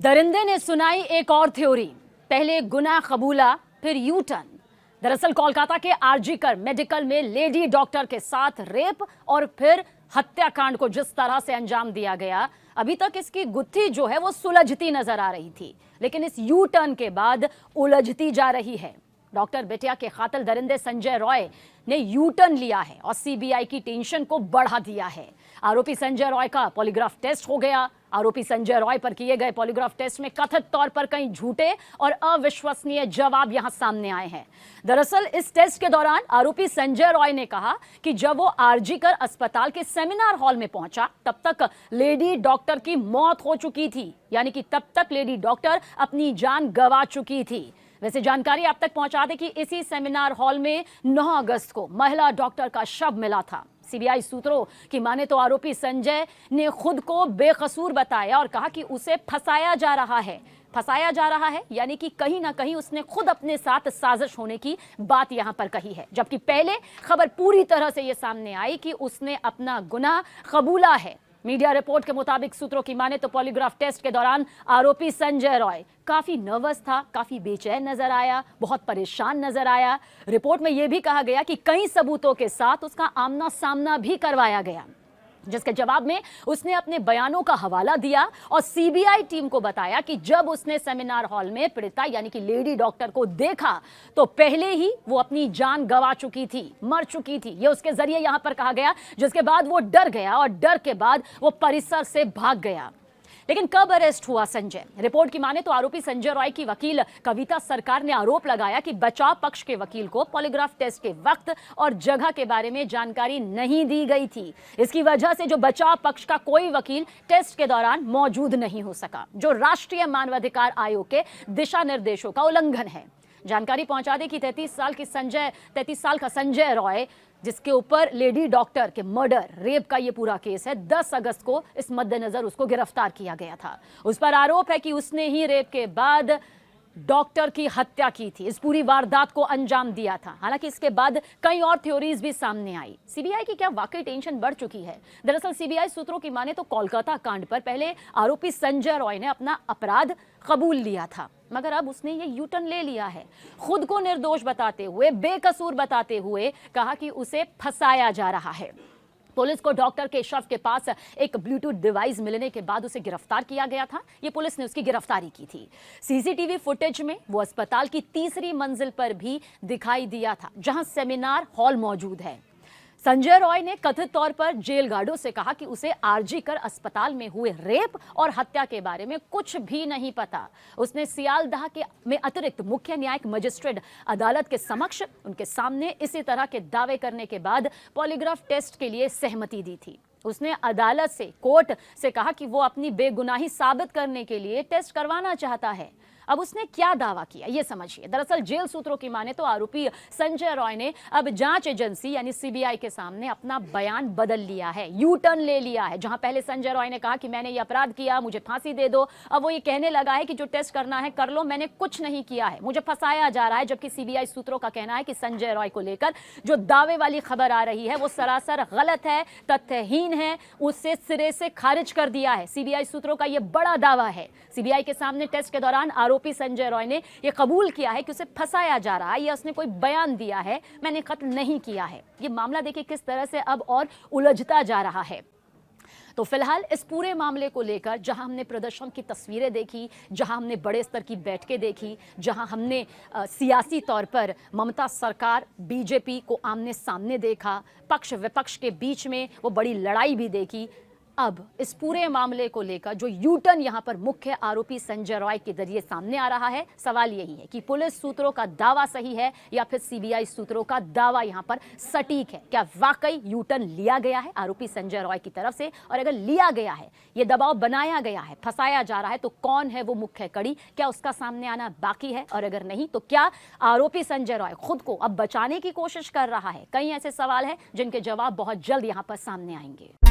दरिंदे ने सुनाई एक और थ्योरी। पहले गुनाह कबूला, फिर यू टर्न। दरअसल कोलकाता के आरजीकर मेडिकल में लेडी डॉक्टर के साथ रेप और फिर हत्याकांड को जिस तरह से अंजाम दिया गया, अभी तक इसकी गुत्थी जो है वो सुलझती नजर आ रही थी, लेकिन इस यू टर्न के बाद उलझती जा रही है। डॉक्टर बेटिया के कातिल दरिंदे संजय रॉय ने यू टर्न लिया है और सीबीआई की टेंशन को बढ़ा दिया है। आरोपी संजय रॉय का पॉलीग्राफ टेस्ट हो गया। आरोपी संजय रॉय पर किए गए पॉलीग्राफ टेस्ट में कथित तौर पर कई झूठे और अविश्वसनीय जवाब यहां सामने आए हैं। दरअसल इस टेस्ट के दौरान आरोपी संजय रॉय ने कहा कि जब वो आरजीकर अस्पताल के सेमिनार हॉल में पहुंचा तब तक लेडी डॉक्टर की मौत हो चुकी थी, यानी कि तब तक लेडी डॉक्टर अपनी जान गंवा चुकी थी। वैसे जानकारी आप तक पहुंचा दें कि इसी सेमिनार हॉल में 9 अगस्त को महिला डॉक्टर का शव मिला था। सीबीआई सूत्रों की माने तो आरोपी संजय ने खुद को बेकसूर बताया और कहा कि उसे फंसाया जा रहा है, यानी कि कहीं ना कहीं उसने खुद अपने साथ साजिश होने की बात यहां पर कही है। जबकि पहले खबर पूरी तरह से यह सामने आई कि उसने अपना गुनाह कबूला है। मीडिया रिपोर्ट के मुताबिक सूत्रों की माने तो पॉलीग्राफ टेस्ट के दौरान आरोपी संजय रॉय काफी नर्वस था, काफी बेचैन नजर आया, बहुत परेशान नजर आया। रिपोर्ट में यह भी कहा गया कि कई सबूतों के साथ उसका आमना सामना भी करवाया गया, जिसके जवाब में उसने अपने बयानों का हवाला दिया और सीबीआई टीम को बताया कि जब उसने सेमिनार हॉल में पीड़िता यानी कि लेडी डॉक्टर को देखा तो पहले ही वो अपनी जान गंवा चुकी थी, मर चुकी थी। ये उसके जरिए यहां पर कहा गया, जिसके बाद वो डर गया और डर के बाद वो परिसर से भाग गया। लेकिन कब अरेस्ट हुआ संजय? रिपोर्ट की माने तो आरोपी संजय रॉय की वकील कविता सरकार ने आरोप लगाया कि बचाव पक्ष के वकील को पॉलीग्राफ टेस्ट के वक्त और जगह के बारे में जानकारी नहीं दी गई थी। इसकी वजह से जो बचाव पक्ष का कोई वकील टेस्ट के दौरान मौजूद नहीं हो सका, जो राष्ट्रीय मानवाधिकार आयोग के दिशा निर्देशों का उल्लंघन है। जानकारी पहुंचा दे कि 33 साल का संजय रॉय, जिसके ऊपर लेडी डॉक्टर के मर्डर रेप का ये पूरा केस है, 10 अगस्त को इस मद्देनजर उसको गिरफ्तार किया गया था। उस पर आरोप है कि उसने ही रेप के बाद डॉक्टर की हत्या की थी, इस पूरी वारदात को अंजाम दिया था। हालांकि इसके बाद कई और थ्योरीज भी सामने आई। सीबीआई की क्या वाकई टेंशन बढ़ चुकी है? दरअसल सीबीआई सूत्रों की माने तो कोलकाता कांड पर पहले आरोपी संजय रॉय ने अपना अपराध कबूल लिया था, मगर अब उसने ये यू टर्न ले लिया है। खुद को निर्दोष बताते हुए, बेकसूर बताते हुए कहा कि उसे फंसाया जा रहा है। पुलिस को डॉक्टर के शव के पास एक ब्लूटूथ डिवाइस मिलने के बाद उसे गिरफ्तार किया गया था। ये पुलिस ने उसकी गिरफ्तारी की थी। सीसीटीवी फुटेज में वो अस्पताल की तीसरी मंजिल पर भी दिखाई दिया था, जहां सेमिनार हॉल मौजूद है। संजय रॉय ने कथित तौर पर जेल गार्डों से कहा कि उसे आरजीकर अस्पताल में हुए रेप और हत्या के बारे में कुछ भी नहीं पता। उसने सियालदह में अतिरिक्त मुख्य न्यायिक मजिस्ट्रेट अदालत के समक्ष उनके सामने इसी तरह के दावे करने के बाद पॉलीग्राफ टेस्ट के लिए सहमति दी थी। उसने अदालत से, कोर्ट से कहा कि वो अपनी बेगुनाही साबित करने के लिए टेस्ट करवाना चाहता है। अब उसने क्या दावा किया ये समझिए। दरअसल जेल सूत्रों की माने तो आरोपी संजय रॉय ने अब जांच एजेंसी यानी सीबीआई के सामने अपना बयान बदल लिया है, यू टर्न ले लिया है। जहां पहले संजय रॉय ने कहा कि मैंने ये अपराध किया, मुझे फांसी दे दो, अब वो ये कहने लगा है कि जो टेस्ट करना है कर लो, मैंने कुछ नहीं किया है, मुझे फंसाया जा रहा है। जबकि सीबीआई सूत्रों का कहना है कि संजय रॉय को लेकर जो दावे वाली खबर आ रही है वो सरासर गलत है, तथ्यहीन है, उससे सिरे से खारिज कर दिया है। सीबीआई सूत्रों का यह बड़ा दावा है। सीबीआई के सामने टेस्ट के दौरान आरोपी संजय रॉय ने यह कबूल किया है कि उसे फंसाया जा रहा है, या उसने कोई बयान दिया है, मैंने कत्ल नहीं किया है। यह मामला देखिए किस तरह से अब और उलझता जा रहा है। तो फिलहाल इस पूरे मामले को लेकर जहां हमने प्रदर्शन की तस्वीरें देखी, जहां हमने बड़े स्तर की बैठकें देखी, जहां हमने सियासी तौर पर ममता सरकार बीजेपी को आमने सामने देखा, पक्ष विपक्ष के बीच में वो बड़ी लड़ाई भी देखी, अब इस पूरे मामले को लेकर जो यू टर्न यहां पर मुख्य आरोपी संजय रॉय के जरिए सामने आ रहा है, सवाल यही है कि पुलिस सूत्रों का दावा सही है या फिर सीबीआई सूत्रों का दावा यहां पर सटीक है। क्या वाकई यू टर्न लिया गया है आरोपी संजय रॉय की तरफ से? और अगर लिया गया है, ये दबाव बनाया गया है, फंसाया जा रहा है, तो कौन है वो मुख्य कड़ी? क्या उसका सामने आना बाकी है? और अगर नहीं तो क्या आरोपी संजय रॉय खुद को अब बचाने की कोशिश कर रहा है? कई ऐसे सवाल हैं जिनके जवाब बहुत जल्द यहां पर सामने आएंगे।